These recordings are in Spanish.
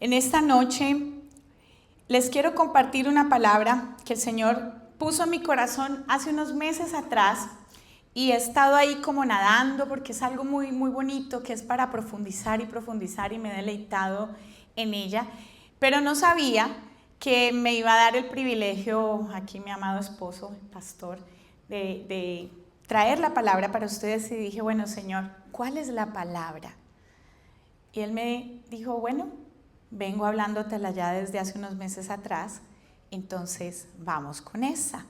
En esta noche les quiero compartir una palabra que el Señor puso en mi corazón hace unos meses atrás y he estado ahí como nadando porque es algo muy, muy bonito que es para profundizar y profundizar y me he deleitado en ella, pero no sabía que me iba a dar el privilegio, aquí mi amado esposo, el pastor, de traer la palabra para ustedes y dije, bueno Señor, ¿cuál es la palabra? Y Él me dijo, bueno, vengo hablándotela ya desde hace unos meses atrás, entonces vamos con esa.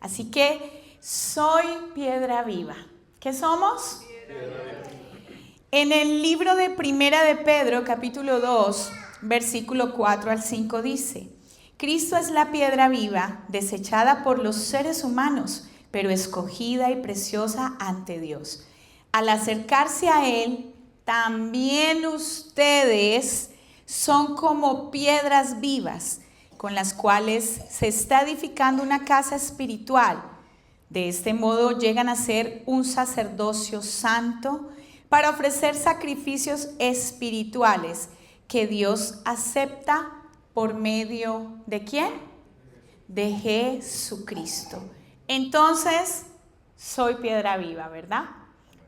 Así que soy piedra viva. ¿Qué somos? Piedra viva. En el libro de Primera de Pedro, capítulo 2, versículo 4 al 5 dice, Cristo es la piedra viva, desechada por los seres humanos, pero escogida y preciosa ante Dios. Al acercarse a Él, también ustedes son como piedras vivas, con las cuales se está edificando una casa espiritual. De este modo llegan a ser un sacerdocio santo para ofrecer sacrificios espirituales que Dios acepta por medio ¿de quién? De Jesucristo. Entonces, soy piedra viva, ¿verdad?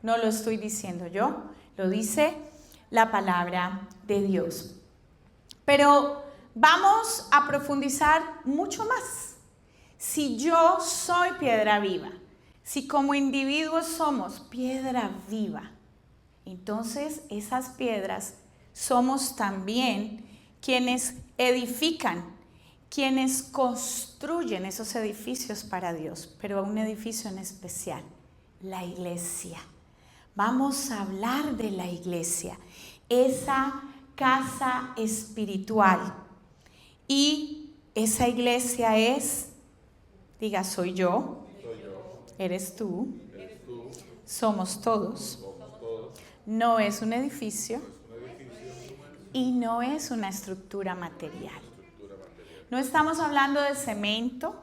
No lo estoy diciendo yo, lo dice la palabra de Dios. Pero vamos a profundizar mucho más. Si yo soy piedra viva, si como individuos somos piedra viva, entonces esas piedras somos también quienes edifican, quienes construyen esos edificios para Dios, pero un edificio en especial, la iglesia. Vamos a hablar de la iglesia, esa casa espiritual. Y esa iglesia es, diga, soy yo, eres tú, somos todos. No es un edificio y no es una estructura material. No estamos hablando de cemento,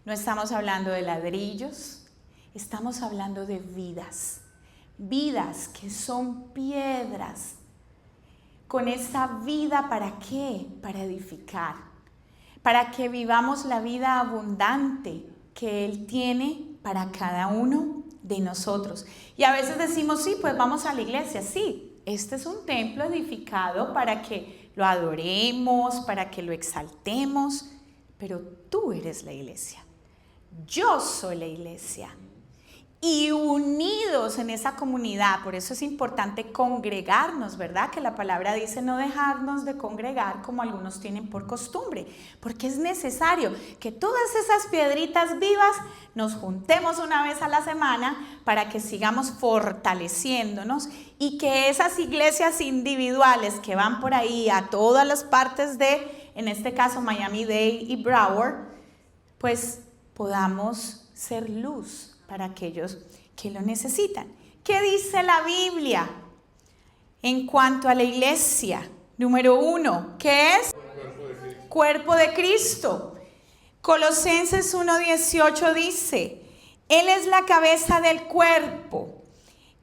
no estamos hablando de ladrillos, estamos hablando de vidas. Vidas que son piedras. Con esa vida, ¿para qué? Para edificar. Para que vivamos la vida abundante que Él tiene para cada uno de nosotros. Y a veces decimos, sí, pues vamos a la iglesia. Sí, este es un templo edificado para que lo adoremos, para que lo exaltemos. Pero tú eres la iglesia. Yo soy la iglesia. Y unidos en esa comunidad, por eso es importante congregarnos, ¿verdad? Que la palabra dice no dejarnos de congregar como algunos tienen por costumbre, porque es necesario que todas esas piedritas vivas nos juntemos una vez a la semana para que sigamos fortaleciéndonos y que esas iglesias individuales que van por ahí a todas las partes de, en este caso Miami-Dade y Broward, pues podamos ser luz para aquellos que lo necesitan. ¿Qué dice la Biblia en cuanto a la iglesia? Número 1, ¿qué es? Cuerpo de Cristo. Colosenses 1:18 dice, Él es la cabeza del cuerpo,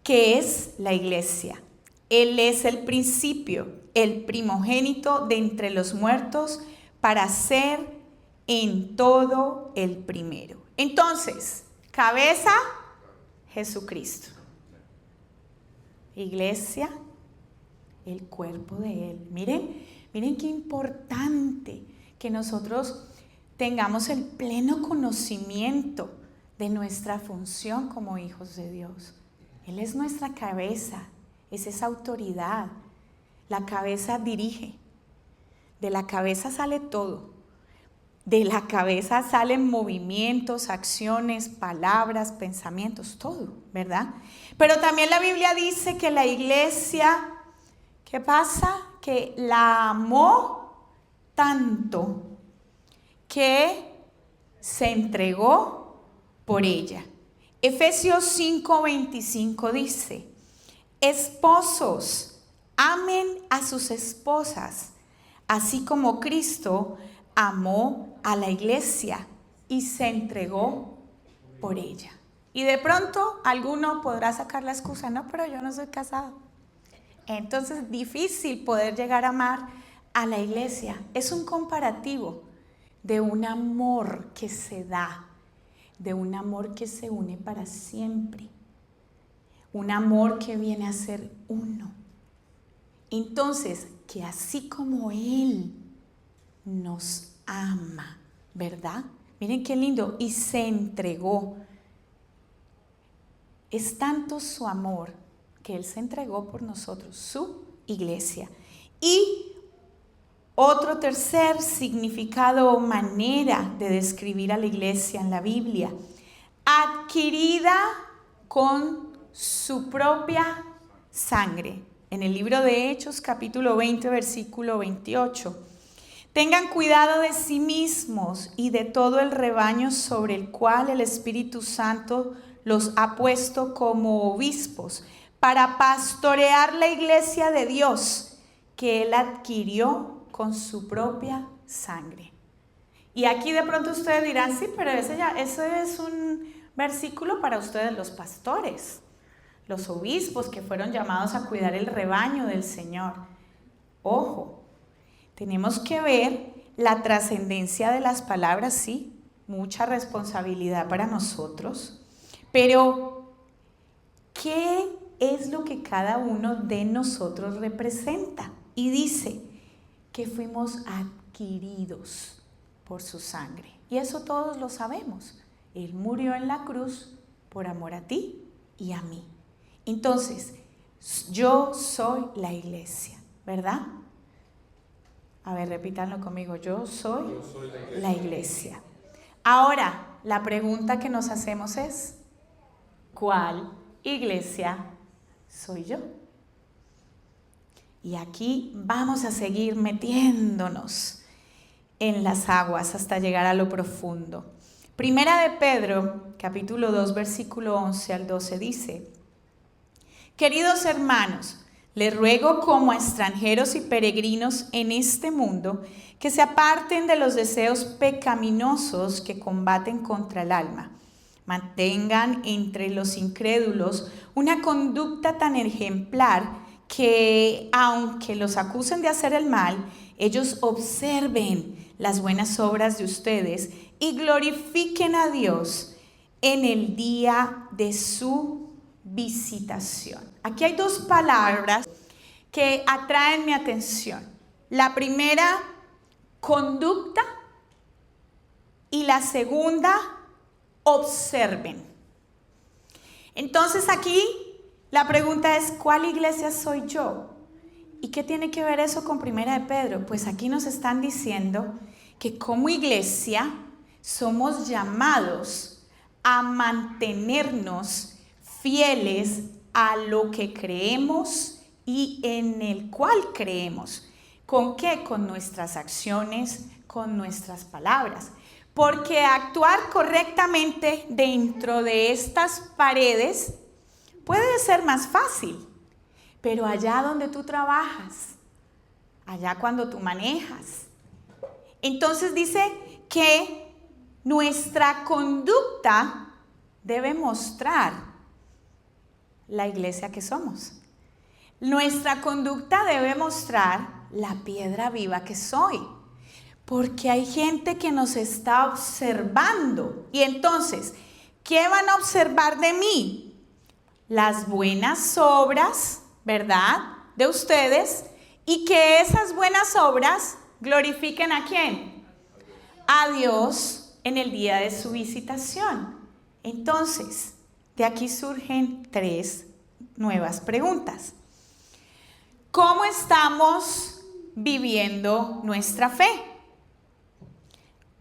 que es la iglesia. Él es el principio, el primogénito de entre los muertos, para ser en todo el primero. Entonces, cabeza, Jesucristo. Iglesia, el cuerpo de Él. Miren qué importante que nosotros tengamos el pleno conocimiento de nuestra función como hijos de Dios. Él es nuestra cabeza, es esa autoridad. La cabeza dirige, de la cabeza sale todo. De la cabeza salen movimientos, acciones, palabras, pensamientos, todo, ¿verdad? Pero también la Biblia dice que la iglesia, ¿qué pasa? Que la amó tanto que se entregó por ella. Efesios 5:25 dice, esposos, amen a sus esposas, así como Cristo amó a la iglesia y se entregó por ella. Y de pronto alguno podrá sacar la excusa, no, pero yo no soy casado. Entonces es difícil poder llegar a amar a la iglesia. Es un comparativo de un amor que se da, de un amor que se une para siempre, un amor que viene a ser uno. Entonces, que así como Él nos ama, ¿verdad? Miren qué lindo, y se entregó. Es tanto su amor que Él se entregó por nosotros, su iglesia. Y otro tercer significado o manera de describir a la iglesia en la Biblia, adquirida con su propia sangre. En el libro de Hechos, capítulo 20, versículo 28. Tengan cuidado de sí mismos y de todo el rebaño sobre el cual el Espíritu Santo los ha puesto como obispos para pastorear la iglesia de Dios que Él adquirió con su propia sangre. Y aquí de pronto ustedes dirán, sí, pero ese es un versículo para ustedes los pastores, los obispos que fueron llamados a cuidar el rebaño del Señor. Ojo, tenemos que ver la trascendencia de las palabras, sí, mucha responsabilidad para nosotros, pero ¿qué es lo que cada uno de nosotros representa? Y dice que fuimos adquiridos por su sangre. Y eso todos lo sabemos. Él murió en la cruz por amor a ti y a mí. Entonces, yo soy la iglesia, ¿verdad? A ver, repítanlo conmigo. Yo soy la iglesia. Ahora, la pregunta que nos hacemos es, ¿cuál iglesia soy yo? Y aquí vamos a seguir metiéndonos en las aguas hasta llegar a lo profundo. Primera de Pedro, capítulo 2, versículo 11 al 12 dice: Queridos hermanos, les ruego como a extranjeros y peregrinos en este mundo que se aparten de los deseos pecaminosos que combaten contra el alma. Mantengan entre los incrédulos una conducta tan ejemplar que, aunque los acusen de hacer el mal, ellos observen las buenas obras de ustedes y glorifiquen a Dios en el día de su visitación. Aquí hay dos palabras que atraen mi atención. La primera, conducta, y la segunda, observen. Entonces aquí la pregunta es, ¿cuál iglesia soy yo? ¿Y qué tiene que ver eso con Primera de Pedro? Pues aquí nos están diciendo que como iglesia somos llamados a mantenernos fieles a lo que creemos y en el cual creemos. ¿Con qué? Con nuestras acciones, con nuestras palabras. Porque actuar correctamente dentro de estas paredes puede ser más fácil, pero allá donde tú trabajas, allá cuando tú manejas. Entonces dice que nuestra conducta debe mostrar la iglesia que somos. Nuestra conducta debe mostrar la piedra viva que soy. Porque hay gente que nos está observando. Y entonces, ¿qué van a observar de mí? Las buenas obras, ¿verdad?, de ustedes, y que esas buenas obras glorifiquen ¿a quién? A Dios en el día de su visitación. Entonces, de aquí surgen tres nuevas preguntas. ¿Cómo estamos viviendo nuestra fe?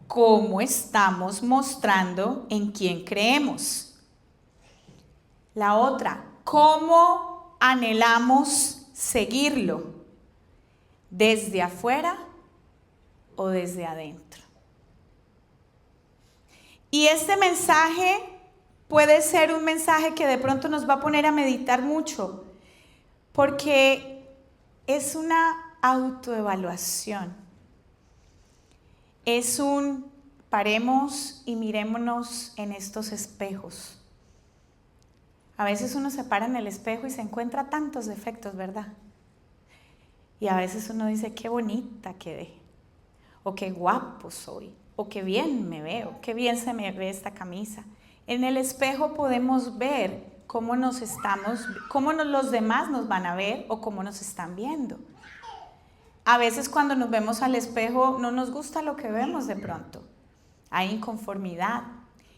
¿Cómo estamos mostrando en quién creemos? La otra, ¿cómo anhelamos seguirlo? ¿Desde afuera o desde adentro? Y este mensaje puede ser un mensaje que de pronto nos va a poner a meditar mucho, porque es una autoevaluación. Es un paremos y mirémonos en estos espejos. A veces uno se para en el espejo y se encuentra tantos defectos, ¿verdad? Y a veces uno dice, qué bonita quedé, o qué guapo soy, o qué bien me veo, qué bien se me ve esta camisa. En el espejo podemos ver cómo los demás nos van a ver o cómo nos están viendo. A veces cuando nos vemos al espejo no nos gusta lo que vemos de pronto. Hay inconformidad.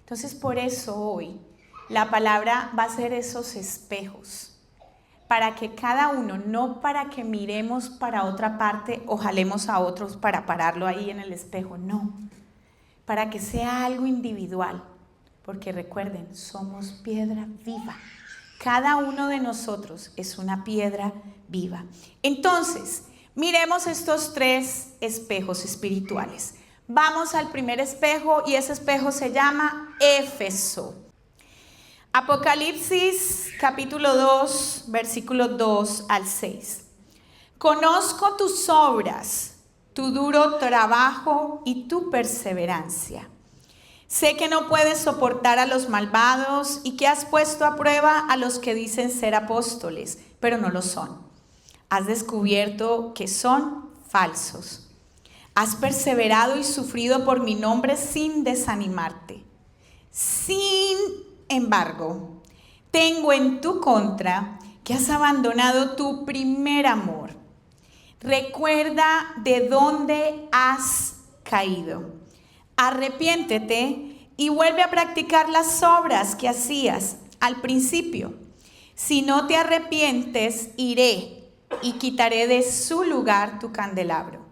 Entonces por eso hoy la palabra va a ser esos espejos. Para que cada uno, no para que miremos para otra parte o jalemos a otros para pararlo ahí en el espejo, no. Para que sea algo individual. Porque recuerden, somos piedra viva. Cada uno de nosotros es una piedra viva. Entonces, miremos estos 3 espejos espirituales. Vamos al primer espejo y ese espejo se llama Éfeso. Apocalipsis capítulo 2, versículos 2 al 6. Conozco tus obras, tu duro trabajo y tu perseverancia. Sé que no puedes soportar a los malvados y que has puesto a prueba a los que dicen ser apóstoles, pero no lo son. Has descubierto que son falsos. Has perseverado y sufrido por mi nombre sin desanimarte. Sin embargo, tengo en tu contra que has abandonado tu primer amor. Recuerda de dónde has caído. Arrepiéntete y vuelve a practicar las obras que hacías al principio. Si no te arrepientes, iré y quitaré de su lugar tu candelabro.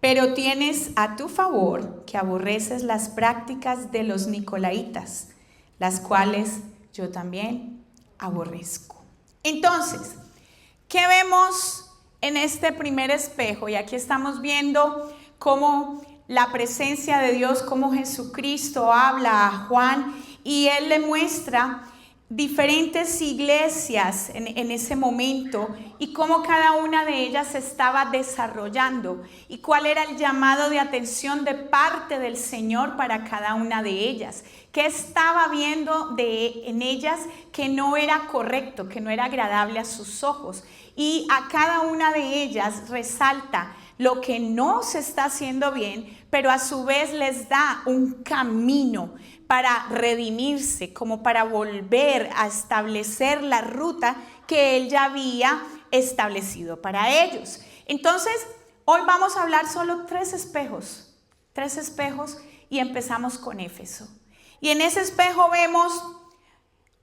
Pero tienes a tu favor que aborreces las prácticas de los nicolaítas, las cuales yo también aborrezco. Entonces, ¿qué vemos en este primer espejo? Y aquí estamos viendo cómo la presencia de Dios, cómo Jesucristo habla a Juan y él le muestra diferentes iglesias en ese momento y cómo cada una de ellas se estaba desarrollando y cuál era el llamado de atención de parte del Señor para cada una de ellas. ¿Qué estaba viendo en ellas que no era correcto, que no era agradable a sus ojos? Y a cada una de ellas resalta lo que no se está haciendo bien, pero a su vez les da un camino para redimirse, como para volver a establecer la ruta que él ya había establecido para ellos. Entonces, hoy vamos a hablar solo 3 espejos y empezamos con Éfeso. Y en ese espejo vemos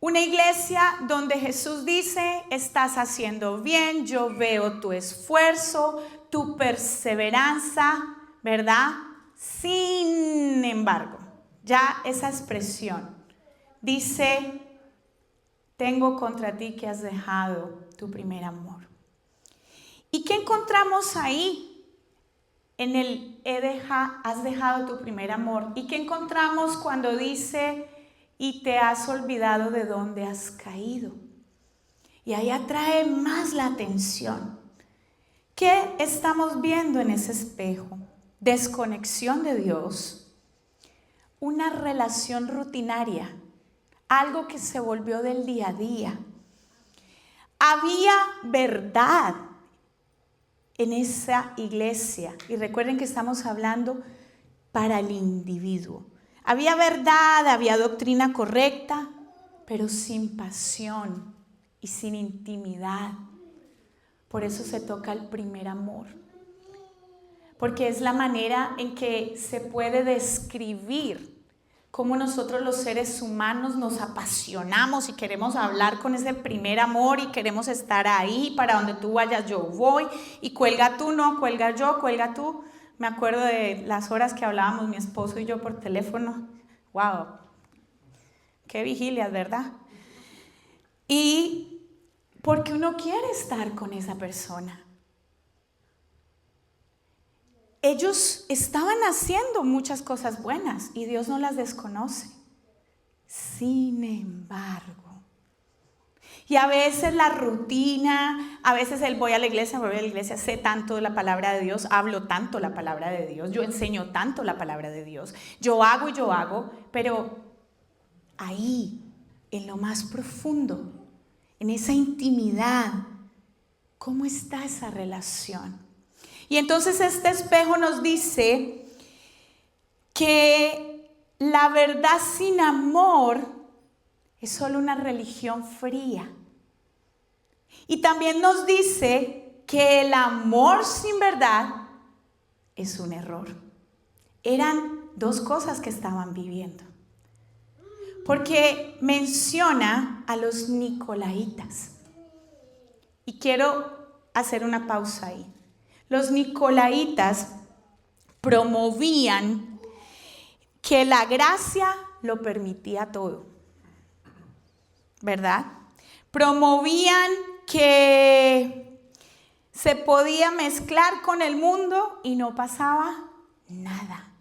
una iglesia donde Jesús dice, estás haciendo bien, yo veo tu esfuerzo, tu perseverancia, ¿verdad? Sin embargo, ya esa expresión dice, tengo contra ti que has dejado tu primer amor. ¿Y qué encontramos ahí? En el has dejado tu primer amor. ¿Y qué encontramos cuando dice, y te has olvidado de dónde has caído? Y ahí atrae más la atención. ¿Qué estamos viendo en ese espejo? Desconexión de Dios, una relación rutinaria, algo que se volvió del día a día. Había verdad en esa iglesia, y recuerden que estamos hablando para el individuo. Había verdad, había doctrina correcta, pero sin pasión y sin intimidad. Por eso se toca el primer amor. Porque es la manera en que se puede describir cómo nosotros los seres humanos nos apasionamos y queremos hablar con ese primer amor y queremos estar ahí, para donde tú vayas yo voy, y cuelga tú, no, cuelga yo, cuelga tú. Me acuerdo de las horas que hablábamos mi esposo y yo por teléfono. ¡Wow! ¡Qué vigilias!, ¿verdad? Y porque uno quiere estar con esa persona. Ellos estaban haciendo muchas cosas buenas y Dios no las desconoce. Sin embargo, y a veces la rutina, a veces voy a la iglesia, sé tanto de la palabra de Dios, hablo tanto la palabra de Dios, yo enseño tanto la palabra de Dios, yo hago, pero ahí, en lo más profundo, en esa intimidad, ¿Cómo está esa relación? Y entonces este espejo nos dice que la verdad sin amor es solo una religión fría. Y también nos dice que el amor sin verdad es un error. Eran dos cosas que estaban viviendo. Porque menciona a los nicolaitas. Y quiero hacer una pausa ahí. Los nicolaitas promovían que la gracia lo permitía todo, ¿verdad? Promovían que se podía mezclar con el mundo y no pasaba nada.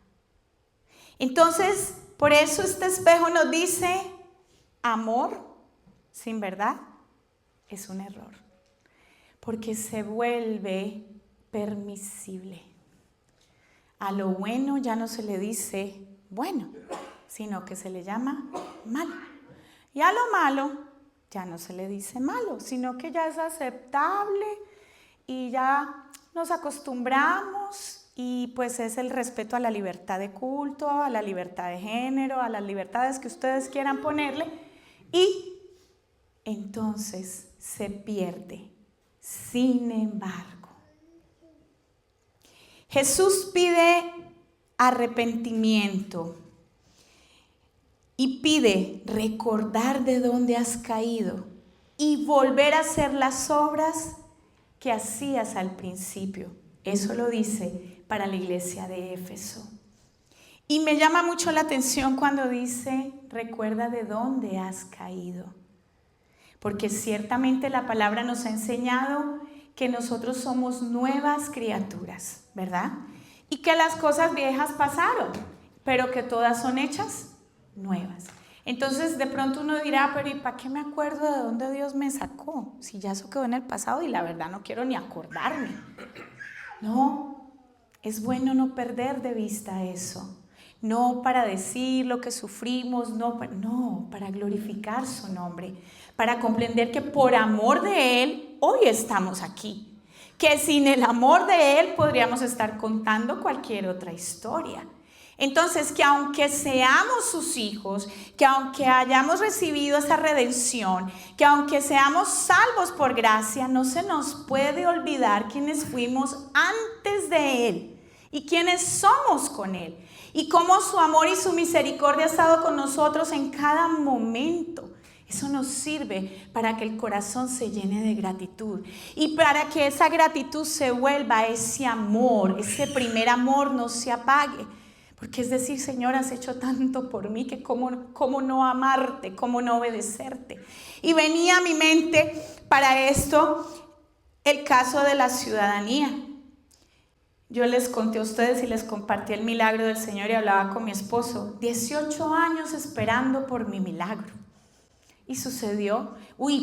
Entonces, por eso este espejo nos dice, amor sin verdad es un error, porque se vuelve permisible. A lo bueno ya no se le dice bueno, sino que se le llama malo. Y a lo malo ya no se le dice malo, sino que ya es aceptable y ya nos acostumbramos y pues es el respeto a la libertad de culto, a la libertad de género, a las libertades que ustedes quieran ponerle, y entonces se pierde. Sin embargo, Jesús pide arrepentimiento y pide recordar de dónde has caído y volver a hacer las obras que hacías al principio. Eso lo dice para la iglesia de Éfeso. Y me llama mucho la atención cuando dice, recuerda de dónde has caído. Porque ciertamente la palabra nos ha enseñado que nosotros somos nuevas criaturas, ¿verdad? Y que las cosas viejas pasaron, pero que todas son hechas nuevas. Entonces de pronto uno dirá, pero ¿y para qué me acuerdo de dónde Dios me sacó? Si ya eso quedó en el pasado y la verdad no quiero ni acordarme. No, es bueno no perder de vista eso. No para decir lo que sufrimos, no, para glorificar su nombre, para comprender que por amor de Él hoy estamos aquí, que sin el amor de Él podríamos estar contando cualquier otra historia. Entonces, que aunque seamos sus hijos, que aunque hayamos recibido esa redención, que aunque seamos salvos por gracia, no se nos puede olvidar quiénes fuimos antes de Él y quiénes somos con Él. Y cómo su amor y su misericordia ha estado con nosotros en cada momento. Eso nos sirve para que el corazón se llene de gratitud y para que esa gratitud se vuelva ese amor, ese primer amor no se apague. Porque es decir, Señor, has hecho tanto por mí que cómo no amarte, cómo no obedecerte. Y venía a mi mente para esto el caso de la ciudadanía. Yo les conté a ustedes y les compartí el milagro del Señor y hablaba con mi esposo. 18 años esperando por mi milagro. Y sucedió,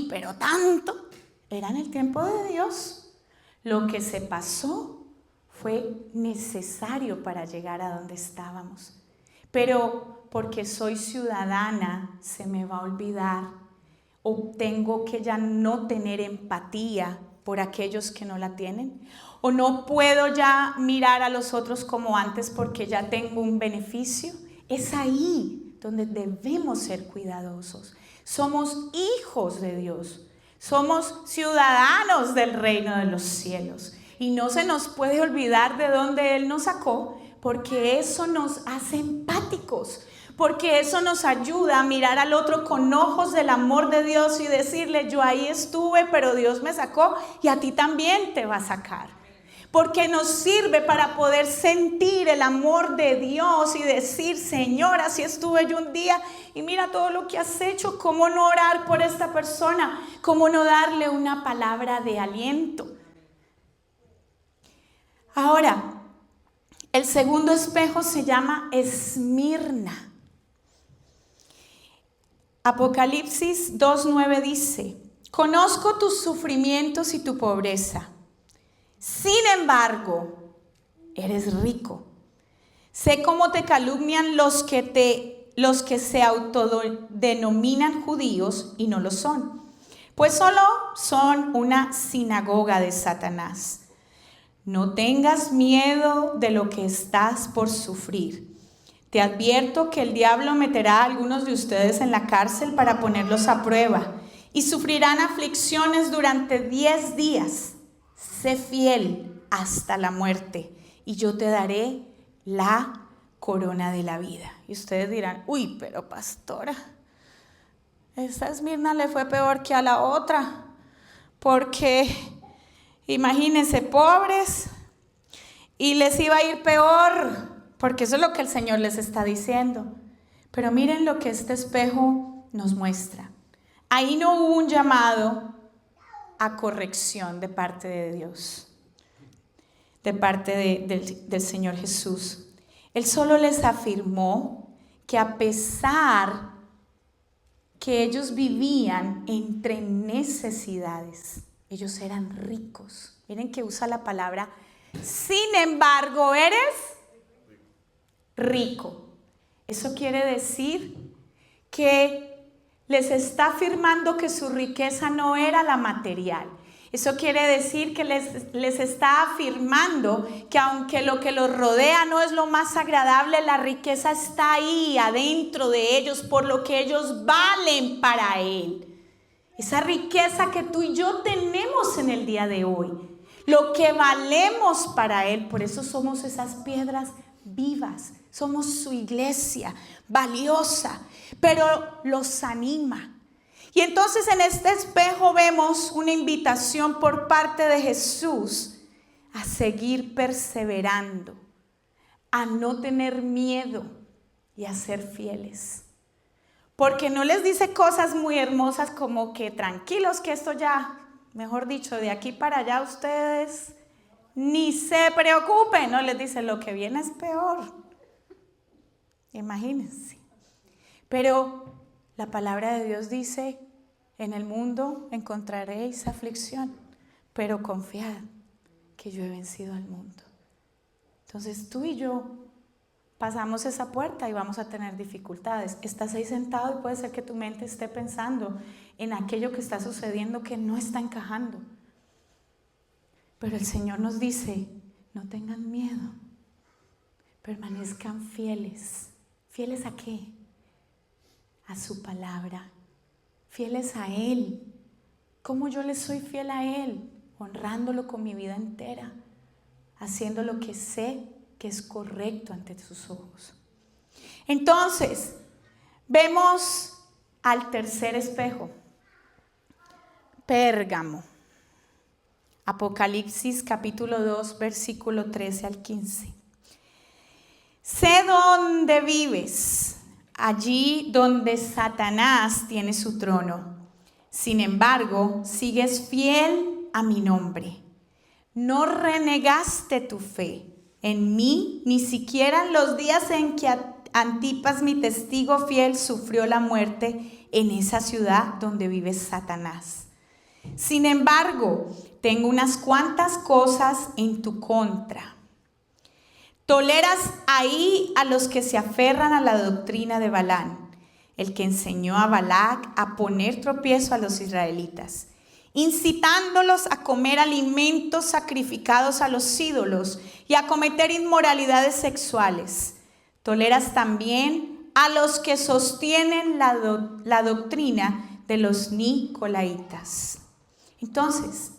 pero tanto, era en el tiempo de Dios. Lo que se pasó fue necesario para llegar a donde estábamos. Pero porque soy ciudadana, se me va a olvidar. O tengo que ya no tener empatía por aquellos que no la tienen. O no puedo ya mirar a los otros como antes porque ya tengo un beneficio. Es ahí donde debemos ser cuidadosos. Somos hijos de Dios. Somos ciudadanos del reino de los cielos. Y no se nos puede olvidar de dónde Él nos sacó, porque eso nos hace empáticos, porque eso nos ayuda a mirar al otro con ojos del amor de Dios y decirle, yo ahí estuve, pero Dios me sacó y a ti también te va a sacar. Porque nos sirve para poder sentir el amor de Dios y decir, Señor, así estuve yo un día y mira todo lo que has hecho, cómo no orar por esta persona, cómo no darle una palabra de aliento. Ahora, el segundo espejo se llama Esmirna. Apocalipsis 2:9 dice, conozco tus sufrimientos y tu pobreza. Sin embargo, eres rico. Sé cómo te calumnian los que se autodenominan judíos y no lo son, pues solo son una sinagoga de Satanás. No tengas miedo de lo que estás por sufrir. Te advierto que el diablo meterá a algunos de ustedes en la cárcel para ponerlos a prueba y sufrirán aflicciones durante 10 días. Sé fiel hasta la muerte y yo te daré la corona de la vida. Y ustedes dirán, uy, pero pastora, esta Esmirna le fue peor que a la otra, porque imagínense, pobres, y les iba a ir peor, porque eso es lo que el Señor les está diciendo. Pero miren lo que este espejo nos muestra. Ahí no hubo un llamado a corrección de parte de Dios, de parte del Señor Jesús. Él solo les afirmó que a pesar que ellos vivían entre necesidades, ellos eran ricos. Miren que usa la palabra, sin embargo, eres rico. Eso quiere decir que les está afirmando que su riqueza no era la material. Eso quiere decir que les está afirmando que aunque lo que los rodea no es lo más agradable, la riqueza está ahí adentro de ellos, por lo que ellos valen para Él. Esa riqueza que tú y yo tenemos en el día de hoy, lo que valemos para Él, por eso somos esas piedras vivas, somos su iglesia valiosa, pero los anima. Y entonces en este espejo vemos una invitación por parte de Jesús a seguir perseverando, a no tener miedo y a ser fieles. Porque no les dice cosas muy hermosas como que tranquilos, que esto ya, mejor dicho, de aquí para allá ustedes ni se preocupen. No les dice lo que viene es peor. Imagínense. Pero la palabra de Dios dice, en el mundo encontraréis aflicción, pero confiad que yo he vencido al mundo. Entonces tú y yo pasamos esa puerta y vamos a tener dificultades. Estás ahí sentado y puede ser que tu mente esté pensando en aquello que está sucediendo que no está encajando. Pero el Señor nos dice, no tengan miedo, permanezcan fieles. ¿Fieles a qué? A su palabra, fieles a Él. ¿Cómo yo le soy fiel a Él? Honrándolo con mi vida entera, haciendo lo que sé que es correcto ante sus ojos. Entonces, vemos al tercer espejo, Pérgamo. Apocalipsis capítulo 2, versículo 13 al 15. Sé dónde vives, allí donde Satanás tiene su trono. Sin embargo, sigues fiel a mi nombre. No renegaste tu fe en mí, ni siquiera en los días en que Antipas, mi testigo fiel, sufrió la muerte en esa ciudad donde vive Satanás. Sin embargo, tengo unas cuantas cosas en tu contra. Toleras ahí a los que se aferran a la doctrina de Balaam, el que enseñó a Balac a poner tropiezo a los israelitas, incitándolos a comer alimentos sacrificados a los ídolos y a cometer inmoralidades sexuales. Toleras también a los que sostienen la doctrina de los nicolaitas. Entonces,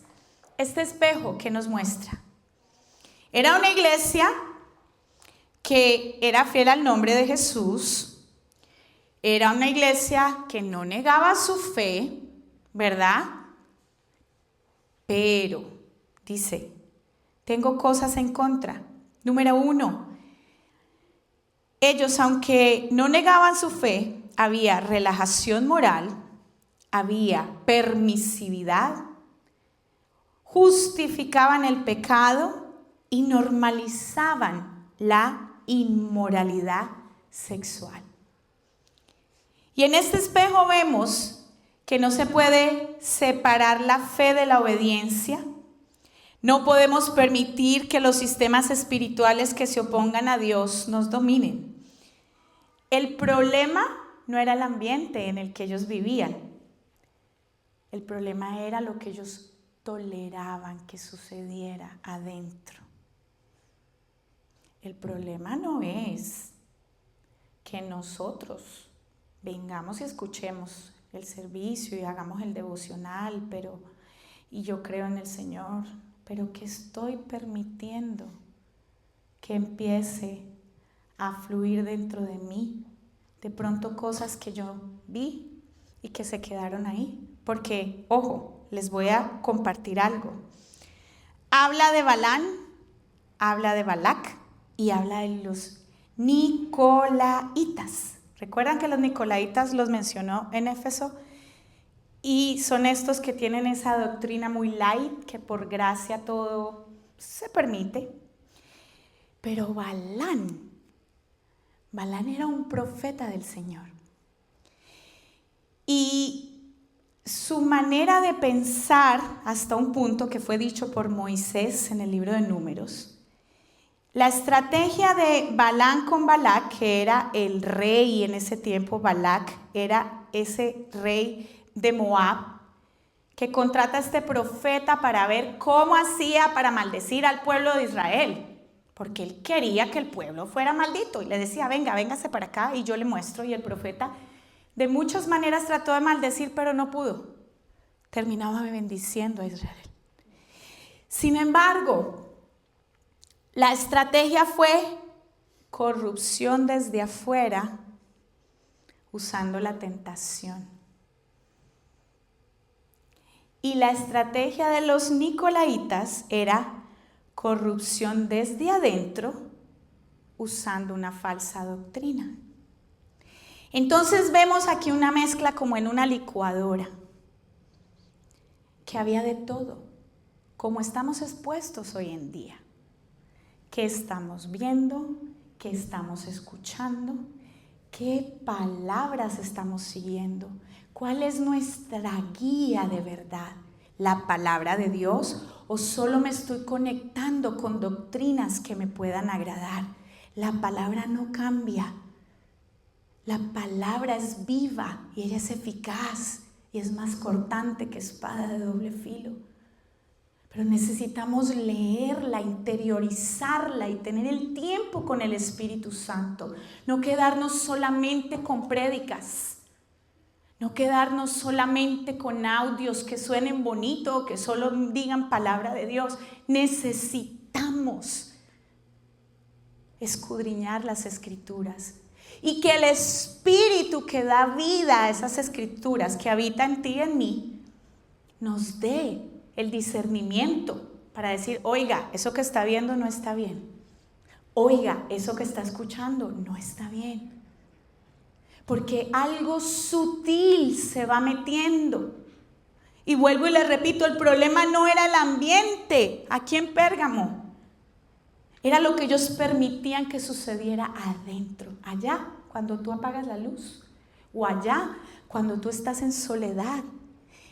este espejo que nos muestra, era una iglesia que era fiel al nombre de Jesús, era una iglesia que no negaba su fe, ¿verdad? Pero, dice, tengo cosas en contra. Número 1, ellos, aunque no negaban su fe, había relajación moral, había permisividad, justificaban el pecado y normalizaban la inmoralidad sexual. Y en este espejo vemos que no se puede separar la fe de la obediencia. No podemos permitir que los sistemas espirituales que se opongan a Dios nos dominen. El problema no era el ambiente en el que ellos vivían. El problema era lo que ellos toleraban que sucediera adentro. El problema no es que nosotros vengamos y escuchemos el servicio y hagamos el devocional, y yo creo en el Señor, pero que estoy permitiendo que empiece a fluir dentro de mí, de pronto cosas que yo vi y que se quedaron ahí. Porque, ojo, les voy a compartir algo. Habla de Balán, habla de Balac y habla de los Nicolaitas. ¿Recuerdan que los Nicolaitas los mencionó en Éfeso? Y son estos que tienen esa doctrina muy light, que por gracia todo se permite. Pero Balán era un profeta del Señor. Y su manera de pensar, hasta un punto que fue dicho por Moisés en el libro de Números, la estrategia de Balán con Balac, que era el rey en ese tiempo, Balac era ese rey de Moab, que contrata a este profeta para ver cómo hacía para maldecir al pueblo de Israel, porque él quería que el pueblo fuera maldito, y le decía, véngase para acá y yo le muestro, y el profeta de muchas maneras trató de maldecir, pero no pudo. Terminaba bendiciendo a Israel. Sin embargo, la estrategia fue corrupción desde afuera, usando la tentación. Y la estrategia de los Nicolaitas era corrupción desde adentro, usando una falsa doctrina. Entonces vemos aquí una mezcla como en una licuadora, que había de todo, como estamos expuestos hoy en día. ¿Qué estamos viendo? ¿Qué estamos escuchando? ¿Qué palabras estamos siguiendo? ¿Cuál es nuestra guía de verdad? ¿La palabra de Dios? ¿O solo me estoy conectando con doctrinas que me puedan agradar? La palabra no cambia. La palabra es viva y ella es eficaz y es más cortante que espada de doble filo. Pero necesitamos leerla, interiorizarla y tener el tiempo con el Espíritu Santo. No quedarnos solamente con prédicas. No quedarnos solamente con audios que suenen bonito, que solo digan palabra de Dios. Necesitamos escudriñar las Escrituras. Y que el Espíritu que da vida a esas Escrituras, que habita en ti y en mí, nos dé el discernimiento para decir, oiga, eso que está viendo no está bien. Oiga, eso que está escuchando no está bien. Porque algo sutil se va metiendo. Y vuelvo y le repito, el problema no era el ambiente aquí en Pérgamo. Era lo que ellos permitían que sucediera adentro. Allá, cuando tú apagas la luz. O allá, cuando tú estás en soledad.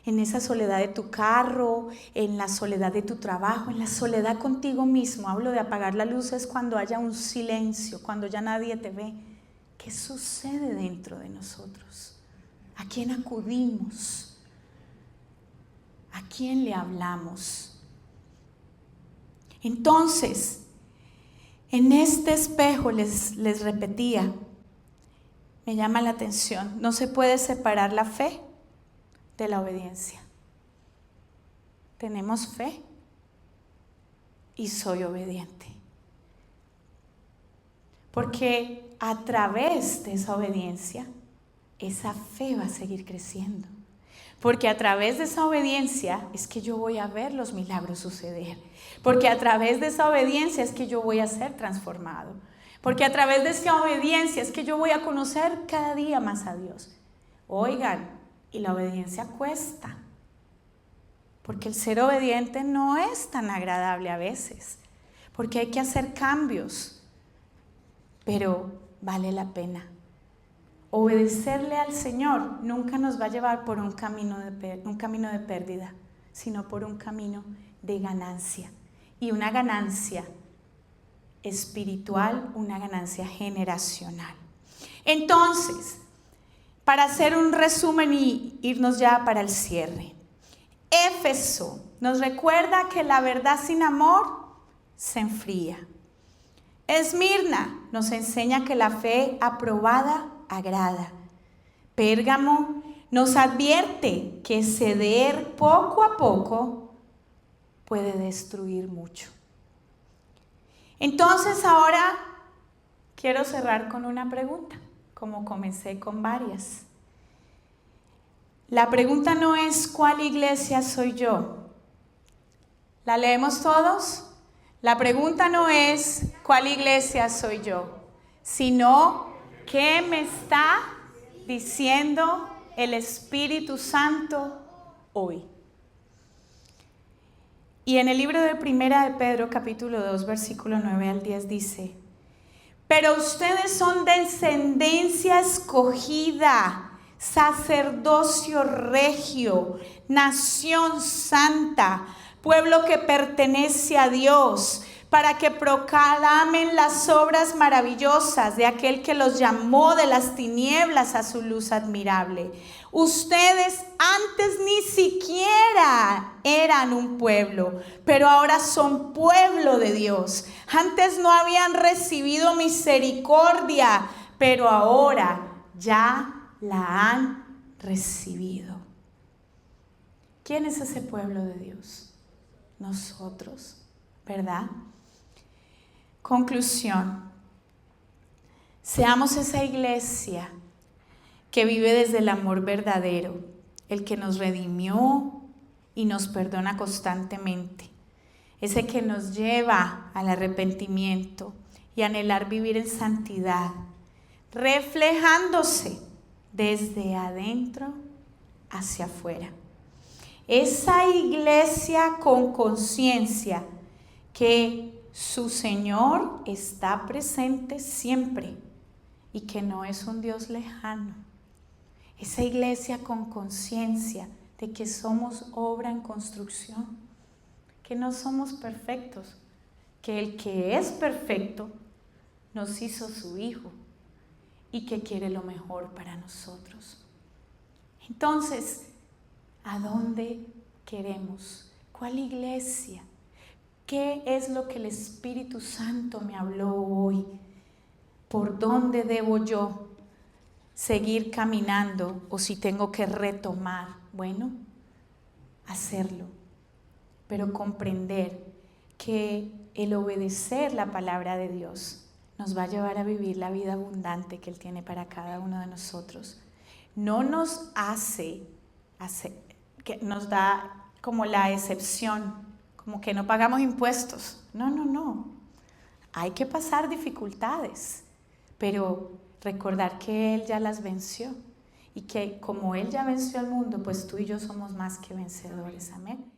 En esa soledad de tu carro, en la soledad de tu trabajo, en la soledad contigo mismo. Hablo de apagar la luz, es cuando haya un silencio, cuando ya nadie te ve. ¿Qué sucede dentro de nosotros? ¿A quién acudimos? ¿A quién le hablamos? Entonces, en este espejo les repetía, me llama la atención, no se puede separar la fe de la obediencia. Tenemos fe y soy obediente. Porque a través de esa obediencia, esa fe va a seguir creciendo. Porque a través de esa obediencia es que yo voy a ver los milagros suceder. Porque a través de esa obediencia es que yo voy a ser transformado. Porque a través de esa obediencia es que yo voy a conocer cada día más a Dios. Oigan, y la obediencia cuesta. Porque el ser obediente no es tan agradable a veces. Porque hay que hacer cambios. Pero vale la pena. Obedecerle al Señor nunca nos va a llevar por un camino de pérdida, sino por un camino de ganancia. Y una ganancia espiritual, una ganancia generacional. Entonces, para hacer un resumen y irnos ya para el cierre, Éfeso nos recuerda que la verdad sin amor se enfría. Esmirna nos enseña que la fe aprobada agrada. Pérgamo nos advierte que ceder poco a poco puede destruir mucho. Entonces ahora quiero cerrar con una pregunta, como comencé con varias. La pregunta no es ¿cuál iglesia soy yo? ¿La leemos todos? La pregunta no es ¿cuál iglesia soy yo? Sino ¿qué me está diciendo el Espíritu Santo hoy? Y en el libro de Primera de Pedro, capítulo 2, versículo 9 al 10 dice: pero ustedes son descendencia escogida, sacerdocio regio, nación santa, pueblo que pertenece a Dios, para que proclamen las obras maravillosas de aquel que los llamó de las tinieblas a su luz admirable. Ustedes antes ni siquiera eran un pueblo, pero ahora son pueblo de Dios. Antes no habían recibido misericordia, pero ahora ya la han recibido. ¿Quién es ese pueblo de Dios? Nosotros, ¿verdad? Conclusión: seamos esa iglesia que vive desde el amor verdadero, el que nos redimió y nos perdona constantemente, ese que nos lleva al arrepentimiento y anhelar vivir en santidad, reflejándose desde adentro hacia afuera. Esa iglesia con conciencia que su Señor está presente siempre y que no es un Dios lejano. Esa iglesia con conciencia de que somos obra en construcción, que no somos perfectos, que el que es perfecto nos hizo su Hijo y que quiere lo mejor para nosotros. Entonces, ¿a dónde queremos? ¿Cuál iglesia? ¿Qué es lo que el Espíritu Santo me habló hoy? ¿Por dónde debo yo seguir caminando? O si tengo que retomar, bueno, hacerlo. Pero comprender que el obedecer la palabra de Dios nos va a llevar a vivir la vida abundante que Él tiene para cada uno de nosotros. No nos que nos da como la excepción, como que no pagamos impuestos. No. Hay que pasar dificultades, pero recordar que Él ya las venció y que como Él ya venció al mundo, pues tú y yo somos más que vencedores. Amén.